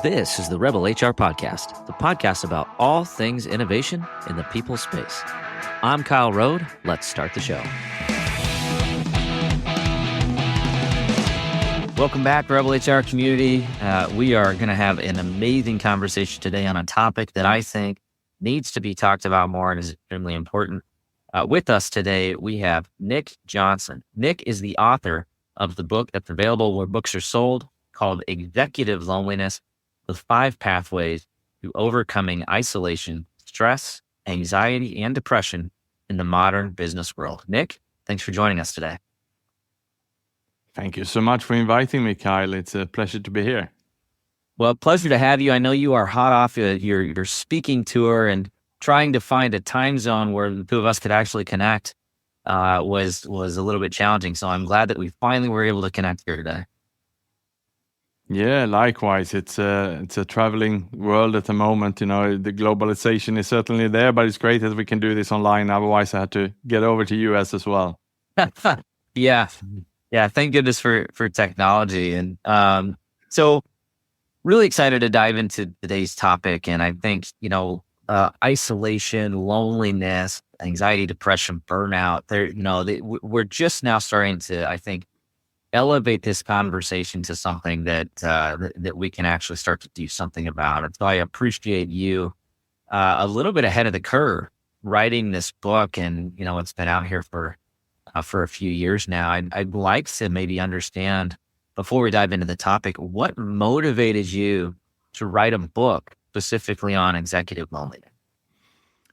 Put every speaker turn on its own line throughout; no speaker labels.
This is the Rebel HR Podcast, the podcast about all things innovation in the people space. I'm Kyle Rode. Let's start the show. Welcome back, Rebel HR community. We are going to have an amazing conversation today on a topic that I think needs to be talked about more and is extremely important. With us today, we have Nick Jonsson. Nick is the author of the book that's available where books are sold called Executive Loneliness: The 5 Pathways to Overcoming Isolation, Stress, Anxiety, and Depression in the Modern Business World. Nick, thanks for joining us today.
Thank you so much for inviting me, Kyle. It's a pleasure to be here.
Well, pleasure to have you. I know you are hot off your speaking tour, and trying to find a time zone where the two of us could actually connect was a little bit challenging. So I'm glad that we finally were able to connect here today.
Yeah, likewise. It's a traveling world at the moment. You know, the globalization is certainly there, but it's great that we can do this online. Otherwise, I had to get over to US as well.
Yeah. Thank goodness for technology. And so really excited to dive into today's topic. And I think, isolation, loneliness, anxiety, depression, burnout, we're just now starting to, I think, elevate this conversation to something that we can actually start to do something about. And so I appreciate you a little bit ahead of the curve writing this book. And, it's been out here for a few years now. I'd like to maybe understand, before we dive into the topic, what motivated you to write a book specifically on executive loneliness?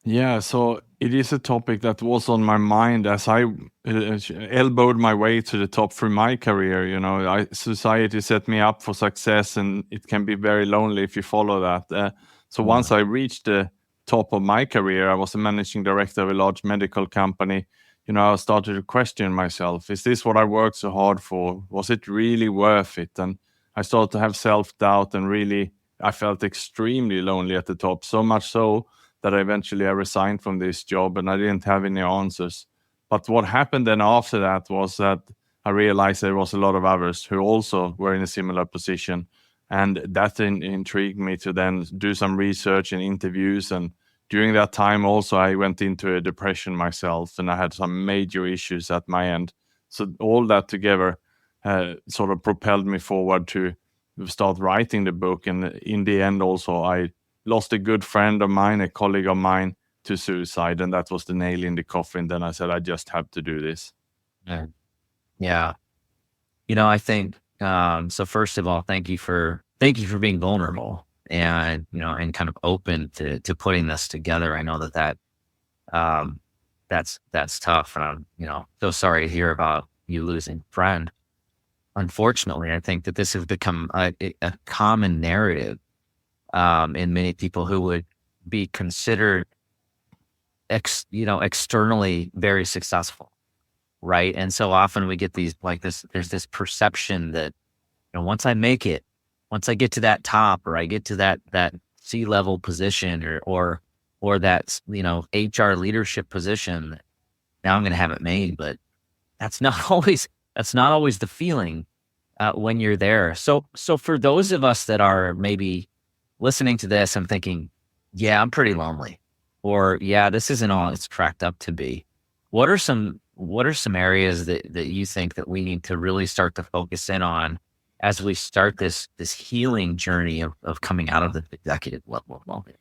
Yeah, so it is a topic that was on my mind as I elbowed my way to the top through my career. Society set me up for success, and it can be very lonely if you follow that. So once I reached the top of my career, I was a managing director of a large medical company. I started to question myself. Is this what I worked so hard for? Was it really worth it? And I started to have self-doubt, and really, I felt extremely lonely at the top, so much so that eventually I resigned from this job and I didn't have any answers. But what happened then after that was that I realized there was a lot of others who also were in a similar position. And that intrigued me to then do some research and interviews. And during that time also, I went into a depression myself, and I had some major issues at my end. So all that together sort of propelled me forward to start writing the book. And in the end also, I lost a good friend of mine, a colleague of mine, to suicide. And that was the nail in the coffin. Then I said, I just have to do this.
Yeah. I think, so first of all, thank you for being vulnerable and, and kind of open to putting this together. I know that's tough. And I'm, so sorry to hear about you losing a friend. Unfortunately, I think that this has become a common narrative in many people who would be considered, externally very successful, right? And so often we get these there's this perception that, once I make it, once I get to that top, or I get to that C-level position or that, HR leadership position, now I'm going to have it made. But that's not always the feeling when you're there. So for those of us that are maybe listening to this, I'm thinking, yeah, I'm pretty lonely, or yeah, this isn't all it's cracked up to be. What are some areas that you think that we need to really start to focus in on as we start this healing journey of coming out of the executive level of loneliness?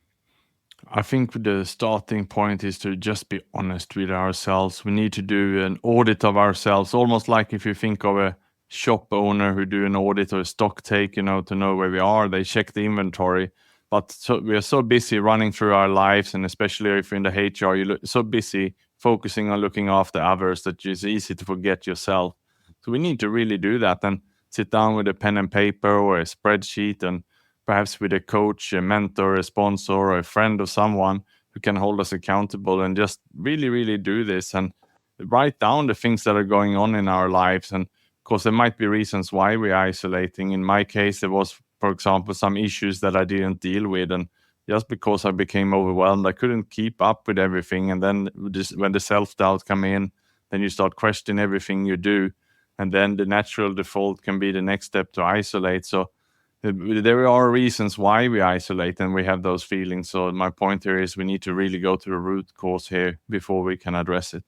I think the starting point is to just be honest with ourselves. We need to do an audit of ourselves, almost like if you think of a shop owner who do an audit or a stock take, to know where we are. They check the inventory, but we are so busy running through our lives, and especially if you're in the HR, you're so busy focusing on looking after others that it's easy to forget yourself. So we need to really do that and sit down with a pen and paper or a spreadsheet, and perhaps with a coach, a mentor, a sponsor, or a friend or someone who can hold us accountable, and just really, really do this and write down the things that are going on in our lives. And of course, there might be reasons why we're isolating. In my case, there was, for example, some issues that I didn't deal with. And just because I became overwhelmed, I couldn't keep up with everything. And then when the self-doubt come in, then you start questioning everything you do. and then the natural default can be the next step to isolate. So there are reasons why we isolate and we have those feelings. So my point here is we need to really go to the root cause here before we can address it.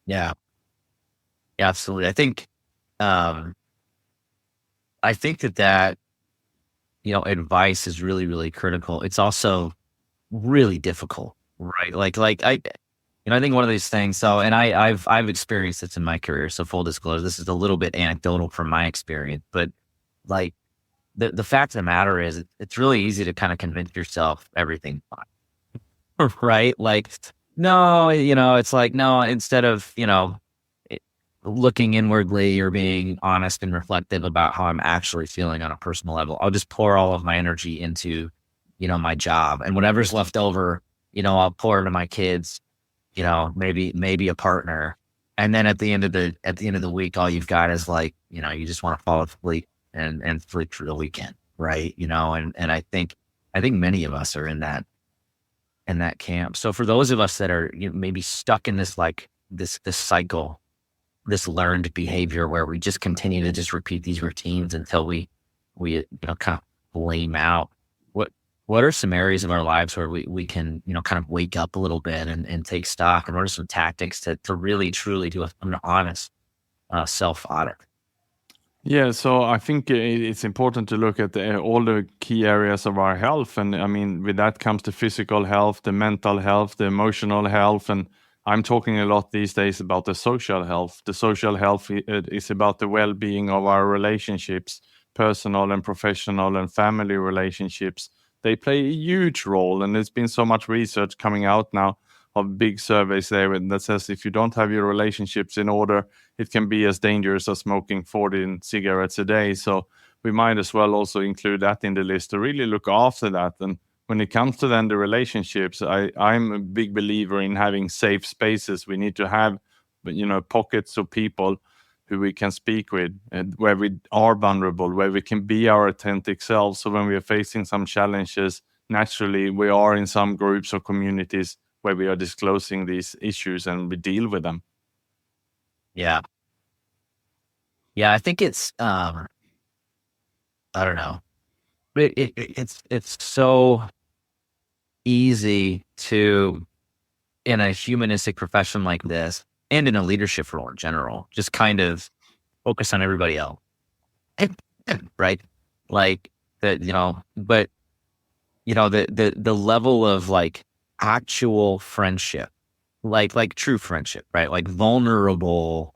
Yeah. Yeah, absolutely. Um, that, advice is really, really critical. It's also really difficult, right? I think one of these things. So, and I've experienced this in my career. So, full disclosure, this is a little bit anecdotal from my experience, but like the fact of the matter is, it's really easy to kind of convince yourself everything's fine, right? Like, no, it's like no. Instead of it- looking inwardly or being honest and reflective about how I'm actually feeling on a personal level, I'll just pour all of my energy into my job, and whatever's left over, I'll pour into my kids, maybe a partner. And then at the end of the week, all you've got is like, you just want to fall asleep and sleep through the weekend. Right. And I think many of us are in that camp. So for those of us that are maybe stuck in this, like this cycle, this learned behavior where we just continue to just repeat these routines until we kind of blame out. What are some areas of our lives where we can, kind of wake up a little bit and take stock? And what are some tactics to really, truly do an honest self audit?
Yeah, so I think it's important to look at all the key areas of our health. And I mean, with that comes the physical health, the mental health, the emotional health. And I'm talking a lot these days about the social health. The social health is about the well being of our relationships, personal and professional and family relationships. They play a huge role. And there's been so much research coming out now of big surveys there that says if you don't have your relationships in order, it can be as dangerous as smoking 14 cigarettes a day. So we might as well also include that in the list to really look after that. And when it comes to then the relationships, I'm a big believer in having safe spaces. We need to have, pockets of people who we can speak with, and where we are vulnerable, where we can be our authentic selves. So when we are facing some challenges, naturally we are in some groups or communities where we are disclosing these issues and we deal with them.
Yeah. Yeah. I think it's, I don't know. It's so easy to, in a humanistic profession like this, and in a leadership role in general, just kind of focus on everybody else. Right. Like that, but the level of like actual friendship, like true friendship, right? Like vulnerable,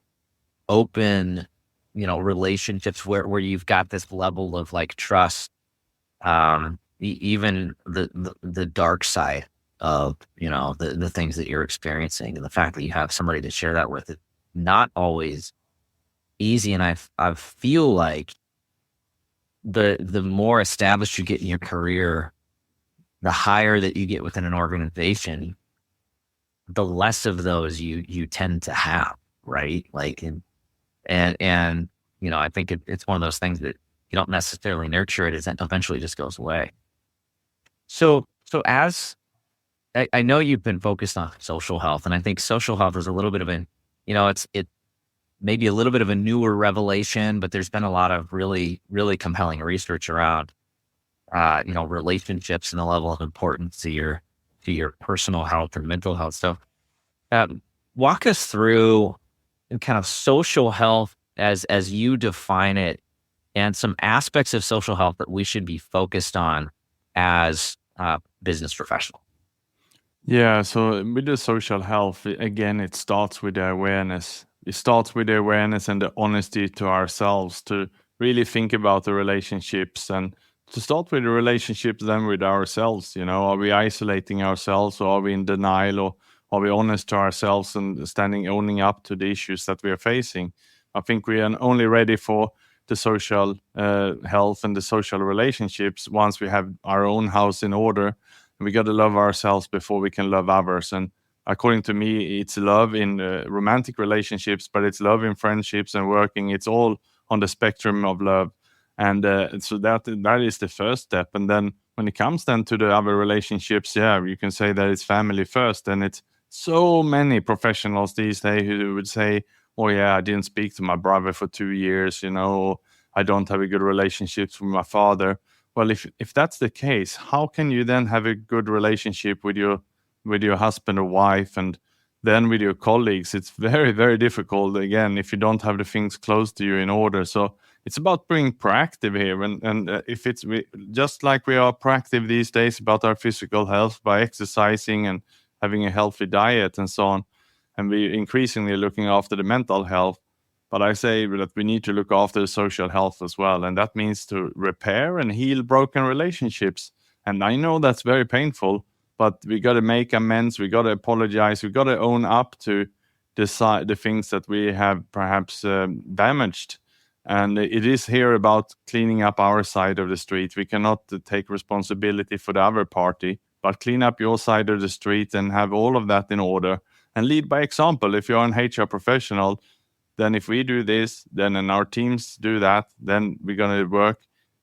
open, relationships where you've got this level of like trust, even the dark side of, the things that you're experiencing, and the fact that you have somebody to share that with, is not always easy. And I feel like the more established you get in your career, the higher that you get within an organization, the less of those you tend to have, right? Like, and I think it's one of those things that you don't necessarily nurture it, is that eventually just goes away. So as I know you've been focused on social health, and I think social health is a little bit of it maybe a little bit of a newer revelation, but there's been a lot of really, really compelling research around relationships and the level of importance to your personal health and mental health. So, walk us through kind of social health as you define it, and some aspects of social health that we should be focused on as business professionals.
Yeah, so with the social health, again, it starts with the awareness. It starts with the awareness and the honesty to ourselves to really think about the relationships, and to start with the relationships then with ourselves. Are we isolating ourselves, or are we in denial, or are we honest to ourselves and owning up to the issues that we are facing? I think we are only ready for the social health and the social relationships once we have our own house in order. We got to love ourselves before we can love others. And according to me, it's love in romantic relationships, but it's love in friendships and working. It's all on the spectrum of love. And so that is the first step. And then when it comes then to the other relationships, yeah, you can say that it's family first. And it's so many professionals these days who would say, oh yeah, I didn't speak to my brother for 2 years, I don't have a good relationship with my father. Well, if that's the case, how can you then have a good relationship with your husband or wife, and then with your colleagues? It's very, very difficult again if you don't have the things close to you in order. So it's about being proactive here, and if just like we are proactive these days about our physical health by exercising and having a healthy diet and so on, and we're increasingly looking after the mental health. But I say that we need to look after the social health as well. And that means to repair and heal broken relationships. And I know that's very painful, but we got to make amends. We got to apologize. We got to own up to the things that we have perhaps damaged. And it is here about cleaning up our side of the street. We cannot take responsibility for the other party, but clean up your side of the street and have all of that in order and lead by example. If you're an HR professional, then if we do this, then and our teams do that, then we're going to work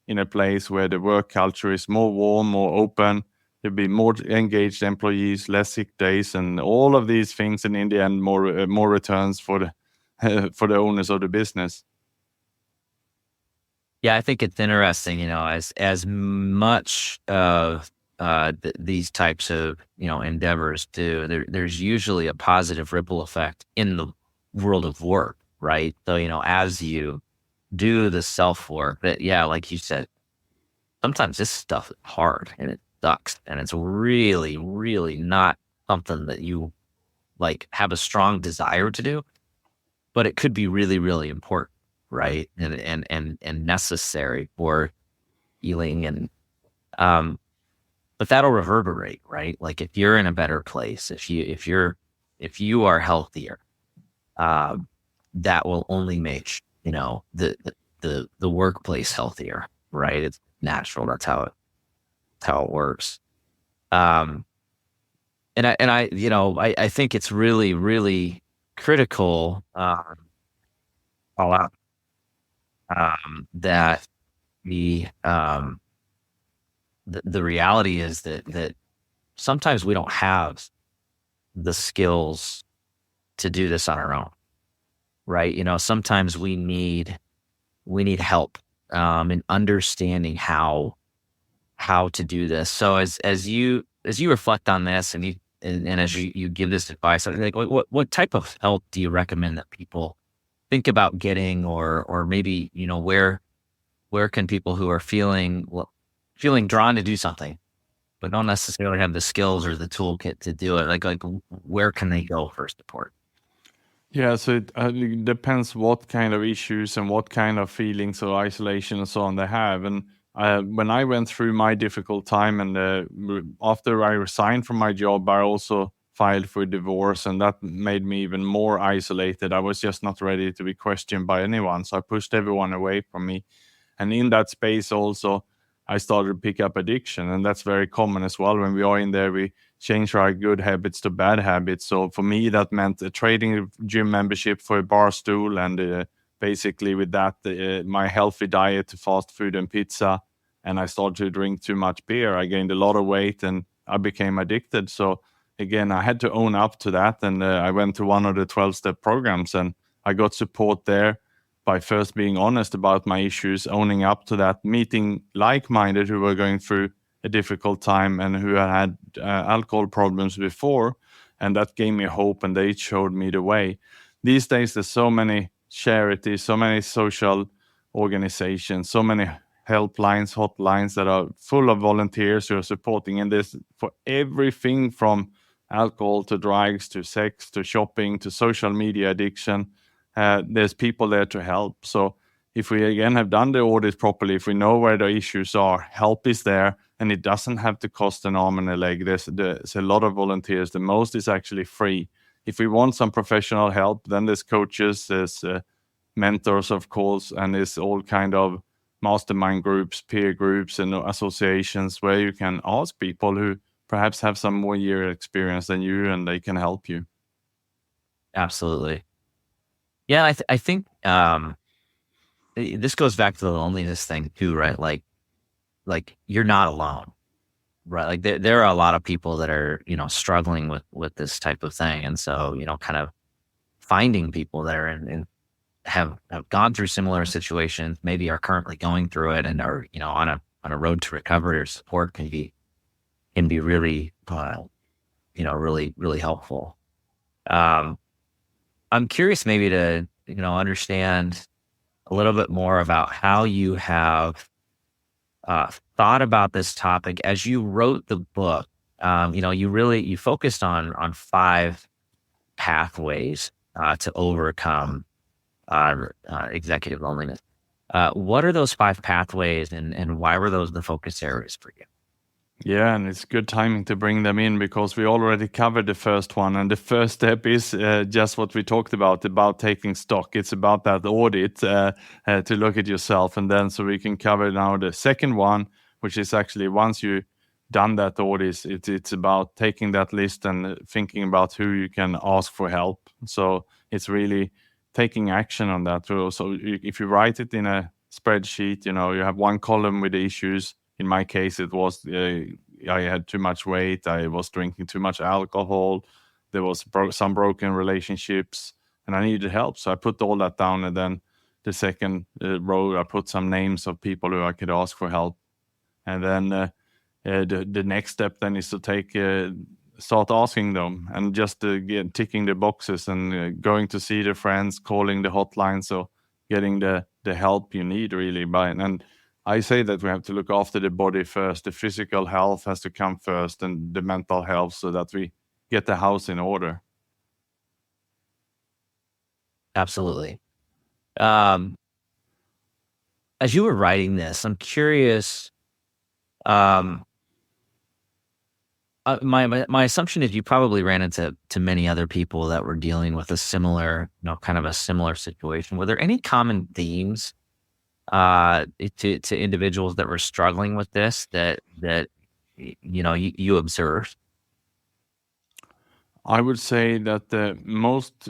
in a place where the work culture is more warm, more open. There'll be more engaged employees, less sick days, and all of these things. And in the end, more returns for the for the owners of the business.
Yeah, I think it's interesting, as much these types of, endeavors do, there's usually a positive ripple effect in the world of work, right? So, as you do the self work that, yeah, like you said, sometimes this stuff is hard and it sucks and it's really, really not something that you like have a strong desire to do, but it could be really, really important, right? And necessary for healing um but that'll reverberate, right? Like if you're in a better place, if you are healthier, uh, that will only make, the workplace healthier, right? It's natural. That's how it works. Um, I think it's really, really critical, all out, that the, the reality is that sometimes we don't have the skills to do this on our own, right? Sometimes we need help, in understanding how to do this. So as you reflect on this and as you give this advice, like what type of help do you recommend that people think about getting, or maybe, where can people who are feeling drawn to do something, but don't necessarily have the skills or the toolkit to do it, like where can they go for support?
Yeah, so it depends what kind of issues and what kind of feelings or isolation and so on they have. And when I went through my difficult time, and after I resigned from my job, I also filed for divorce, and that made me even more isolated. I was just not ready to be questioned by anyone, so I pushed everyone away from me. And in that space also, I started to pick up addiction, and that's very common as well. When we are in there, we change our good habits to bad habits. So for me, that meant trading a gym membership for a bar stool, and basically with that, my healthy diet to fast food and pizza. And I started to drink too much beer. I gained a lot of weight, and I became addicted. So again, I had to own up to that, and I went to one of the 12-step programs, and I got support there by first being honest about my issues, owning up to that, meeting like-minded who were going through a difficult time and who had alcohol problems before, and that gave me hope, and they showed me the way. These days, there's so many charities, so many social organizations, so many helplines, hotlines that are full of volunteers who are supporting, and there's for everything from alcohol to drugs to sex to shopping to social media addiction. There's people there to help. So if we again have done the audit properly, if we know where the issues are, help is there, and it doesn't have to cost an arm and a leg. There's a lot of volunteers. The most is actually free. If we want some professional help, then there's coaches, there's mentors, of course, and there's all kind of mastermind groups, peer groups, and associations where you can ask people who perhaps have some more year experience than you, and they can help you.
Absolutely. Yeah, I think this goes back to the loneliness thing too, right? Like you're not alone, right? Like there are a lot of people that are, struggling with this type of thing, and so, kind of finding people that are in have gone through similar situations, maybe are currently going through it, and are on a road to recovery or support can be really really helpful. Um, I'm curious maybe to understand a little bit more about how you have thought about this topic as you wrote the book. You focused on 5 pathways to overcome executive loneliness. What are those 5 pathways, and why were those the focus areas for you?
Yeah, and it's good timing to bring them in because we already covered the first one. And the first step is just what we talked about taking stock. It's about that audit to look at yourself. And then so we can cover now the second one, which is actually once you done that audit, it's about taking that list and thinking about who you can ask for help. So it's really taking action on that. So if you write it in a spreadsheet, you have one column with the issues. In my case, it was I had too much weight. I was drinking too much alcohol. There was some broken relationships, and I needed help. So I put all that down, and then the second row, I put some names of people who I could ask for help. And then the next step then is to start asking them and just ticking the boxes and going to see the friends, calling the hotline, so getting the help you need really. And I say that we have to look after the body first. The physical health has to come first, and the mental health, so that we get the house in order.
Absolutely. As you were writing this, I'm curious. My assumption is you probably ran into many other people that were dealing with a similar, kind of a similar situation. Were there any common themes to individuals that were struggling with this that you observed?
I would say that the most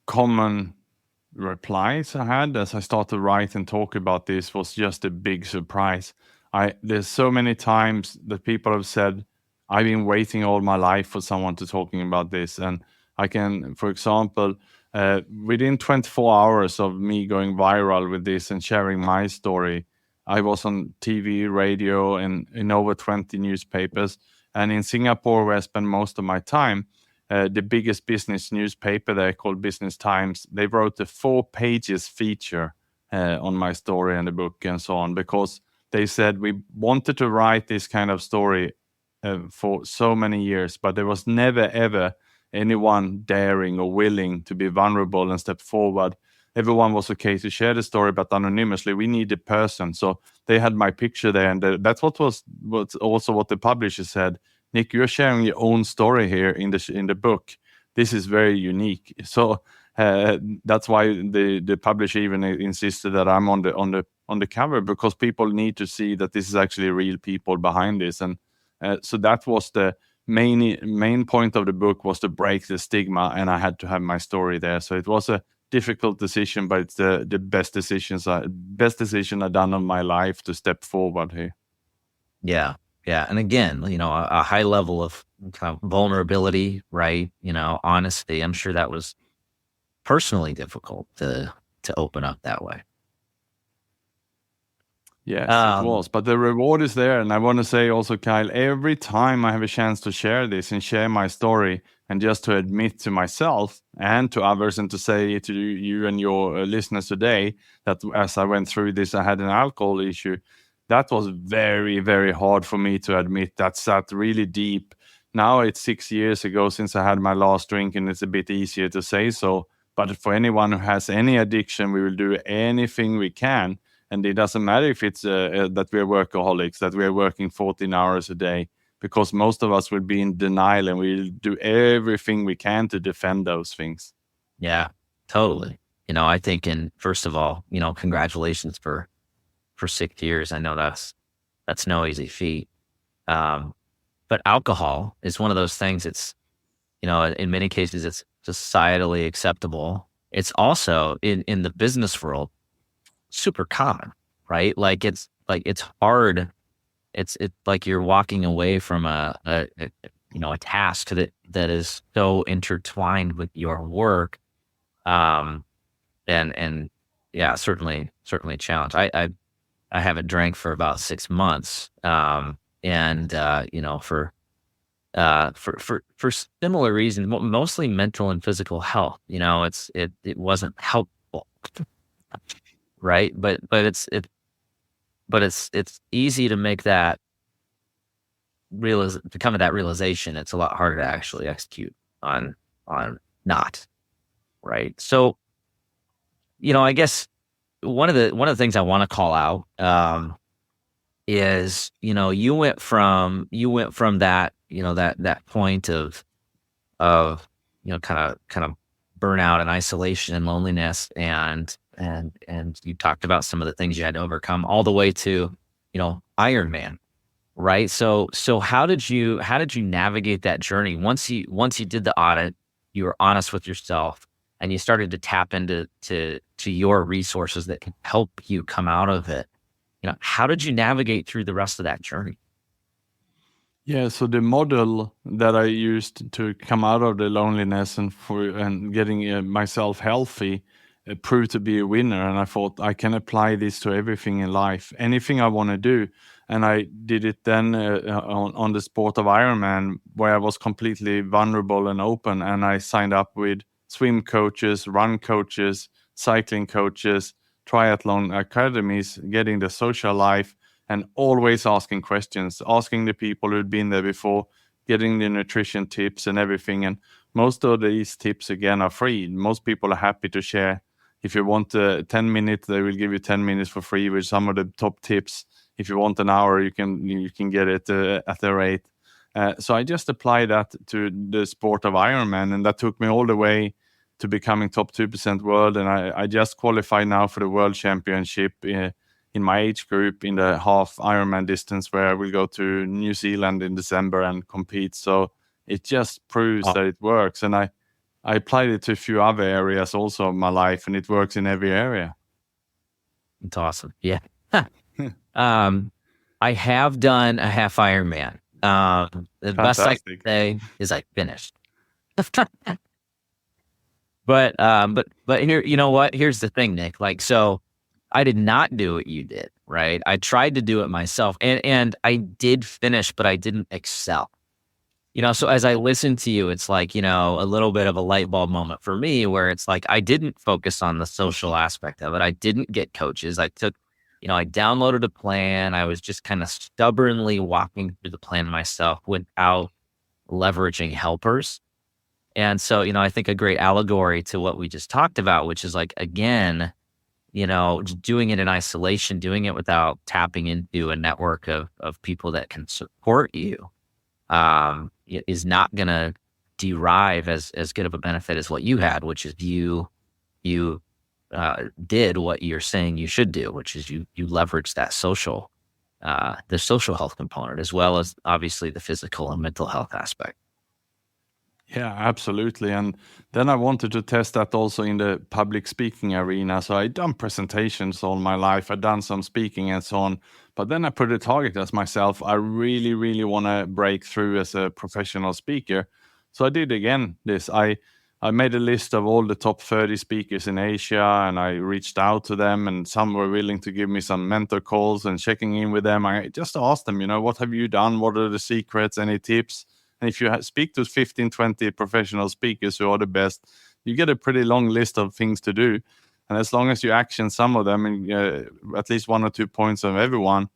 common replies I had as I started to write and talk about this was just a big surprise. There's so many times that people have said, I've been waiting all my life for someone to talking about this. And I can, for example, within 24 hours of me going viral with this and sharing my story, I was on TV, radio, and in over 20 newspapers. And in Singapore, where I spend most of my time, the biggest business newspaper there called Business Times, they wrote a 4 pages feature on my story and the book and so on, because they said we wanted to write this kind of story for so many years, but there was never, ever anyone daring or willing to be vulnerable and step forward. Everyone was okay to share the story, but anonymously. We need a person. So they had my picture there, and that's what also what the publisher said. Nick, you're sharing your own story here in the book. This is very unique. So that's why the publisher even insisted that I'm on the cover, because people need to see that this is actually real people behind this. And so that was the main point of the book, was to break the stigma, and I had to have my story there. So it was a difficult decision, but it's the best decision I've done in my life to step forward here.
Yeah. Yeah. And again, a high level of kind of vulnerability, right? Honesty. I'm sure that was personally difficult to open up that way.
Yes, it was. But the reward is there. And I want to say also, Kyle, every time I have a chance to share this and share my story, and just to admit to myself and to others, and to say to you and your listeners today that as I went through this, I had an alcohol issue. That was very, very hard for me to admit. That sat really deep. Now it's 6 years ago since I had my last drink, and it's a bit easier to say so. But for anyone who has any addiction, we will do anything we can. And it doesn't matter if it's that we're workaholics, that we're working 14 hours a day, because most of us will be in denial, and we'll do everything we can to defend those things.
Yeah, totally. I think, first of all, congratulations for 6 years. I know that's no easy feat. But alcohol is one of those things. It's, in many cases, it's societally acceptable. It's also in the business world super common, right? Like it's hard. It's like you're walking away from a task that is so intertwined with your work. And yeah, certainly a challenge. I haven't drank for about 6 months. And for similar reasons, mostly mental and physical health. It wasn't helpful, right? But it's easy to make that to come to that realization. It's a lot harder to actually execute on not, right? So, I guess one of the things I want to call out is, you went from that, that point of kind of burnout and isolation and loneliness, and you talked about some of the things you had to overcome, all the way to, Iron Man, right? So how did you navigate that journey once you did the audit, you were honest with yourself, and you started to tap into to your resources that can help you come out of it? How did you navigate through the rest of that journey?
Yeah, so the model that I used to come out of the loneliness and getting myself healthy proved to be a winner, and I thought I can apply this to everything in life, anything I want to do. And I did it then on the sport of Ironman, where I was completely vulnerable and open, and I signed up with swim coaches, run coaches, cycling coaches, triathlon academies, getting the social life, and always asking questions, asking the people who'd been there before, getting the nutrition tips and everything. And most of these tips, again, are free. Most people are happy to share. If you want 10 minutes, they will give you 10 minutes for free with some of the top tips. If you want an hour, you can get it at the rate. So I just applied that to the sport of Ironman, and that took me all the way to becoming top 2% world. And I just qualified now for the world championship in my age group in the half Ironman distance, where I will go to New Zealand in December and compete. So it just proves
Oh,
that it works. And I applied it to a few other areas also of my life, and it works in every area.
it's awesome. Yeah. Um, I have done a half Ironman. The best I can
Fantastic.
say is I finished. But here, you know what? Here's the thing, Nick. Like, so I did not do what you did, right? I tried to do it myself, and I did finish, but I didn't excel. So as I listen to you, it's like, a little bit of a light bulb moment for me, where it's like I didn't focus on the social aspect of it. I didn't get coaches. I downloaded a plan. I was just kind of stubbornly walking through the plan myself without leveraging helpers. And so, I think a great allegory to what we just talked about, which is like, again, doing it in isolation, doing it without tapping into a network of people that can support you, is not going to derive as good of a benefit as what you had, which is you did what you're saying you should do, which is you leverage that the social health component, as well as obviously the physical and mental health aspect.
Yeah, absolutely. And then I wanted to test that also in the public speaking arena. So I'd done presentations all my life. I'd done some speaking and so on. But then I put a target as myself. I really, really want to break through as a professional speaker. So I did again this. I made a list of all the top 30 speakers in Asia, and I reached out to them, and some were willing to give me some mentor calls and checking in with them. I just asked them, what have you done? What are the secrets? Any tips? And if you speak to 15, 20 professional speakers who are the best, you get a pretty long list of things to do. And as long as you action some of them, and at least 1 or 2 points of everyone,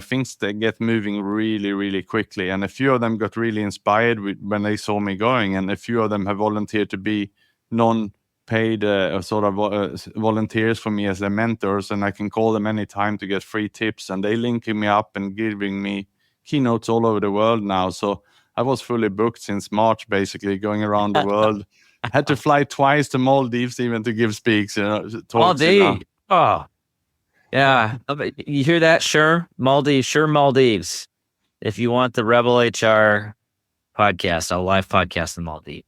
things that get moving really, really quickly. And a few of them got really inspired when they saw me going. And a few of them have volunteered to be non-paid volunteers for me as their mentors. And I can call them anytime to get free tips. And they linking me up and giving me keynotes all over the world now. So I was fully booked since March, basically going around the world. Had to fly twice to Maldives even to give speaks, talks.
Maldives. Oh, yeah. You hear that? Sure. Maldives. If you want the Rebel HR podcast, a live podcast in Maldives.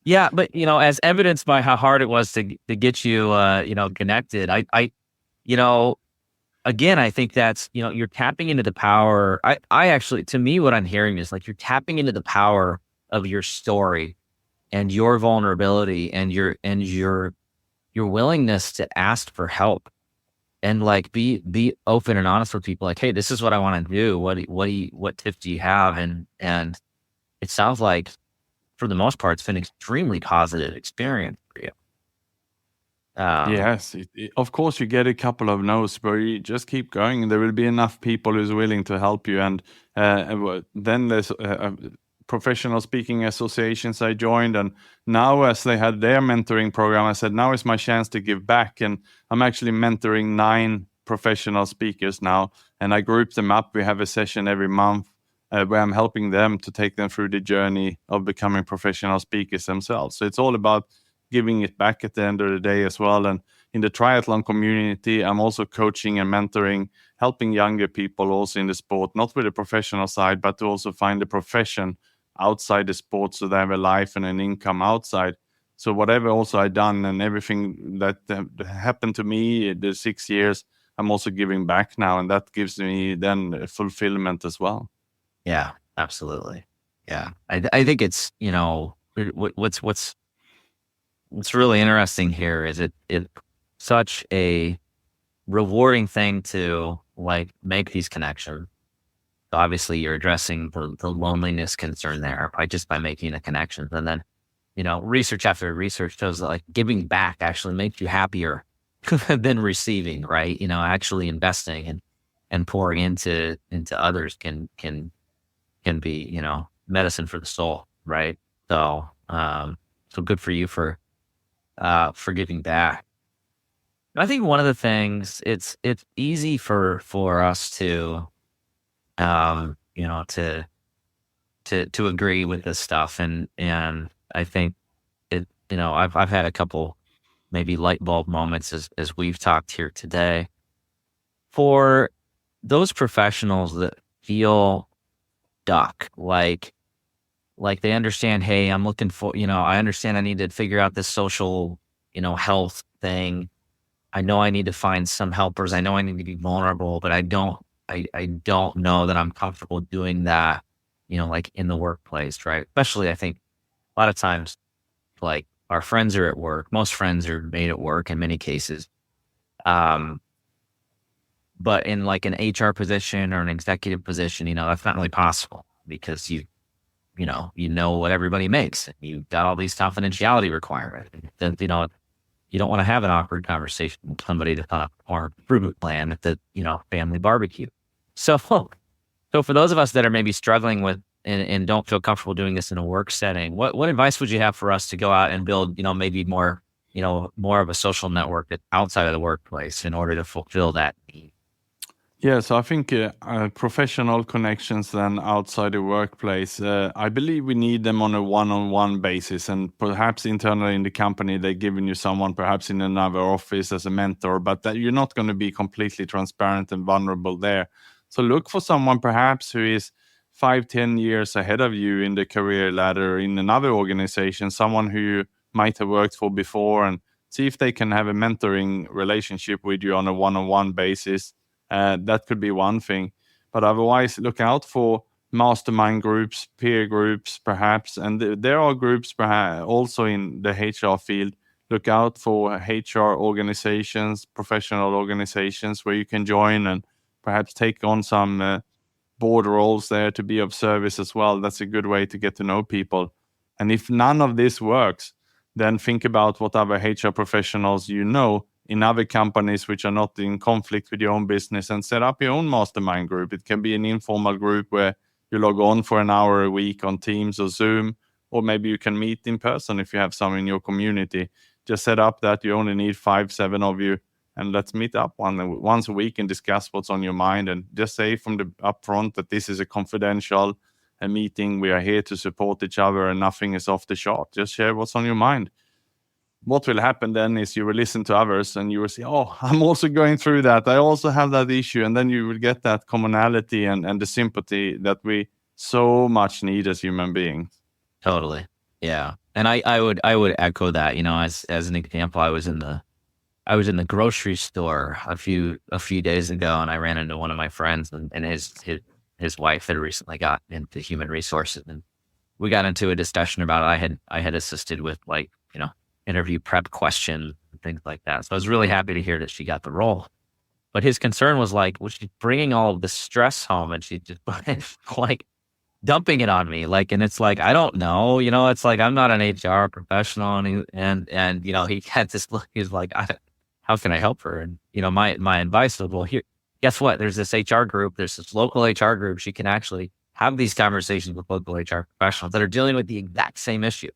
Yeah, but as evidenced by how hard it was to get you connected, again, I think that's, you're tapping into the power. I actually, to me, what I'm hearing is like you're tapping into the power of your story and your vulnerability and your willingness to ask for help and like be open and honest with people, like, hey, this is what I want to do. What tips do you have? And it sounds like for the most part, it's been extremely positive experience for you.
Yes, of course you get a couple of no's, but you just keep going. And there will be enough people who's willing to help you. And then there's professional speaking associations I joined, and now as they had their mentoring program, I said, now is my chance to give back. And I'm actually mentoring 9 professional speakers now, and I group them up. We have a session every month where I'm helping them to take them through the journey of becoming professional speakers themselves. So it's all about giving it back at the end of the day as well. And in the triathlon community, I'm also coaching and mentoring, helping younger people also in the sport, not with the professional side, but to also find a profession outside the sport so they have a life and an income outside. So whatever also I done and everything that happened to me the 6 years, I'm also giving back now, and that gives me then fulfillment as well.
Yeah, absolutely. Yeah, I think it's, what's really interesting here is it such a rewarding thing to like make these connections. Obviously, you're addressing the loneliness concern there by making the connections, and then research after research shows that like giving back actually makes you happier than receiving, right? Actually investing and pouring into others can be medicine for the soul, right? So good for you for giving back. I think one of the things it's easy for us to to agree with this stuff, and I think I've had a couple maybe light bulb moments as we've talked here today. For those professionals that feel stuck, like they understand, hey, I'm looking for, I understand I need to figure out this social, health thing. I know I need to find some helpers. I know I need to be vulnerable, but I don't know that I'm comfortable doing that, like in the workplace, right? Especially I think a lot of times, like our friends are at work. Most friends are made at work in many cases. But in like an HR position or an executive position, that's not really possible because you know what everybody makes. You've got all these confidentiality requirements. That you don't want to have an awkward conversation with somebody that's on a or improvement plan at the family barbecue. So for those of us that are maybe struggling with and don't feel comfortable doing this in a work setting, what advice would you have for us to go out and build maybe more more of a social network that's outside of the workplace in order to fulfill that need?
Yeah, so I think professional connections then outside the workplace, I believe we need them on a one-on-one basis, and perhaps internally in the company, they're giving you someone perhaps in another office as a mentor, but that you're not going to be completely transparent and vulnerable there. So look for someone perhaps who is 5-10 years ahead of you in the career ladder in another organization, someone who you might have worked for before, and see if they can have a mentoring relationship with you on a one-on-one basis. That could be one thing. But otherwise, look out for mastermind groups, peer groups, perhaps. And there are groups perhaps also in the HR field. Look out for HR organizations, professional organizations where you can join and perhaps take on some board roles there to be of service as well. That's a good way to get to know people. And if none of this works, then think about what other HR professionals in other companies which are not in conflict with your own business, and set up your own mastermind group. It can be an informal group where you log on for an hour a week on Teams or Zoom, or maybe you can meet in person if you have some in your community. Just set up that you only need 5-7 of you, and let's meet up once a week and discuss what's on your mind. And just say from the upfront that this is a confidential meeting. We are here to support each other and nothing is off the chart. Just share what's on your mind. What will happen then is you will listen to others and you will say, oh, I'm also going through that. I also have that issue. And then you will get that commonality and the sympathy that we so much need as human beings.
Totally. Yeah. And I would echo that, as an example, I was in the grocery store a few days ago, and I ran into one of my friends, and his wife had recently got into human resources, and we got into a discussion about I had assisted with like, interview prep questions and things like that. So I was really happy to hear that she got the role. But his concern was like, well, she's bringing all of the stress home and she just like dumping it on me. Like, and it's like, I don't know, it's like, I'm not an HR professional. And he had this look, he's like, how can I help her? And, my advice was, well, here, guess what? There's this HR group. There's this local HR group. She can actually have these conversations with local HR professionals that are dealing with the exact same issue,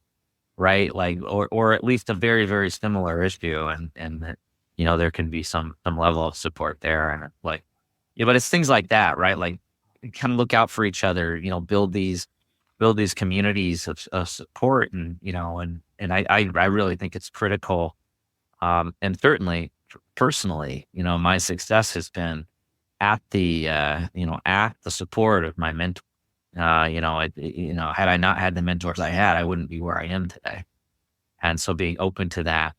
right? Like, or at least a very, very similar issue. And that, there can be some level of support there. And like, but it's things like that, right? Like, kind of look out for each other, build these communities of support. And, and I really think it's critical. And certainly personally, my success has been at the support of my mentor. Had I not had the mentors I had, I wouldn't be where I am today. And so being open to that,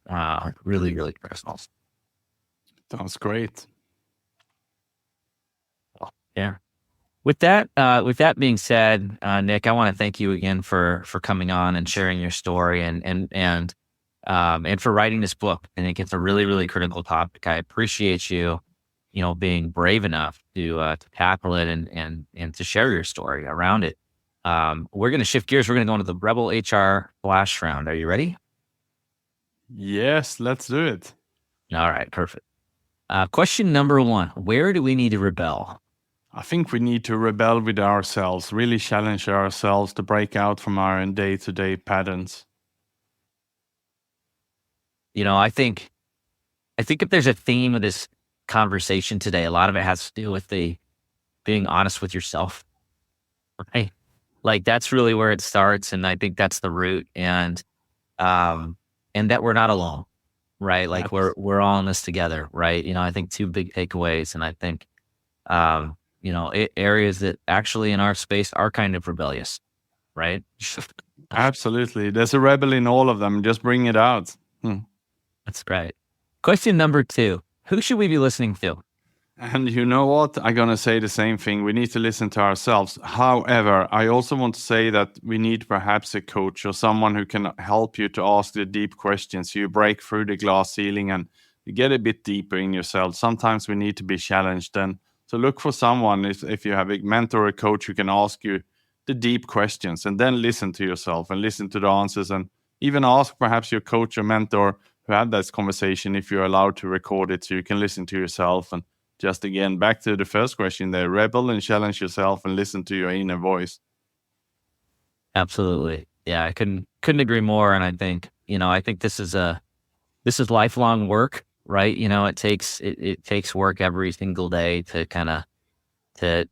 really, really personal.
Sounds great.
Well, yeah. With that being said, Nick, I want to thank you again for coming on and sharing your story and for writing this book. I think it's a really, really critical topic. I appreciate you, being brave enough to tackle it and to share your story around it. We're going to shift gears. We're going to go into the Rebel HR Flash round. Are you ready?
Yes, let's do it.
All right, perfect. Question number 1, where do we need to rebel?
I think we need to rebel with ourselves, really challenge ourselves to break out from our day-to-day patterns.
I think if there's a theme of this conversation today, a lot of it has to do with being honest with yourself, right? Like that's really where it starts. And I think that's the root, and that we're not alone, right? Like we're all in this together, right? I think 2 big takeaways. And I think, areas that actually in our space are kind of rebellious, right?
Absolutely. There's a rebel in all of them. Just bring it out.
That's right. Question number 2, who should we be listening to?
And you know what? I'm going to say the same thing. We need to listen to ourselves. However, I also want to say that we need perhaps a coach or someone who can help you to ask the deep questions. You break through the glass ceiling and you get a bit deeper in yourself. Sometimes we need to be challenged. And so look for someone, if you have a mentor or a coach who can ask you the deep questions, and then listen to yourself and listen to the answers, and even ask perhaps your coach or mentor who had this conversation if you're allowed to record it so you can listen to yourself. And just again, back to the first question there, rebel and challenge yourself and listen to your inner voice.
Absolutely. Yeah, I couldn't agree more. And I think, this is lifelong work, right? It takes work every single day to kind of to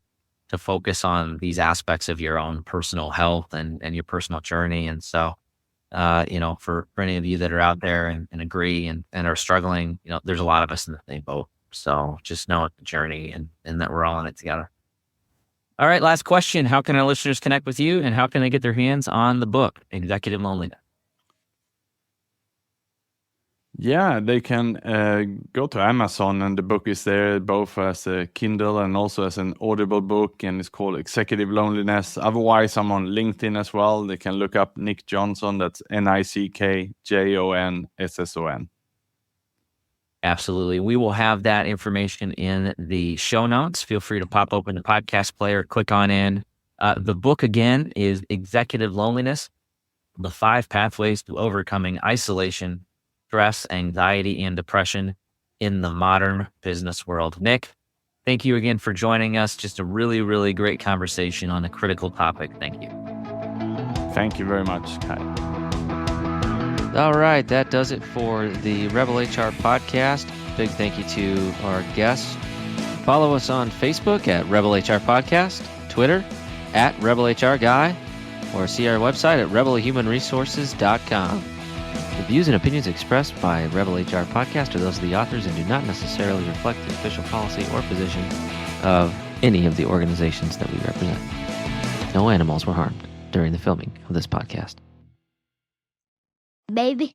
focus on these aspects of your own personal health and your personal journey. And so, for any of you that are out there and agree and are struggling, there's a lot of us in the same boat. So just know it's a journey and that we're all in it together. All right, last question. How can our listeners connect with you, and how can they get their hands on the book, Executive Loneliness?
Yeah, they can go to Amazon, and the book is there both as a Kindle and also as an Audible book, and it's called Executive Loneliness. Otherwise, I'm on LinkedIn as well. They can look up Nick Jonsson. That's NickJonsson.
Absolutely. We will have that information in the show notes. Feel free to pop open the podcast player, click on in. The book, again, is Executive Loneliness, The 5 Pathways to Overcoming Isolation, Stress, Anxiety, and Depression in the Modern Business World. Nick, thank you again for joining us. Just a really, really great conversation on a critical topic. Thank you.
Thank you very much, Kai.
All right, that does it for the Rebel HR podcast. Big thank you to our guests. Follow us on Facebook at Rebel HR Podcast, Twitter at Rebel HR Guy, or see our website at rebelhumanresources.com. The views and opinions expressed by Rebel HR Podcast are those of the authors and do not necessarily reflect the official policy or position of any of the organizations that we represent. No animals were harmed during the filming of this podcast.
Baby.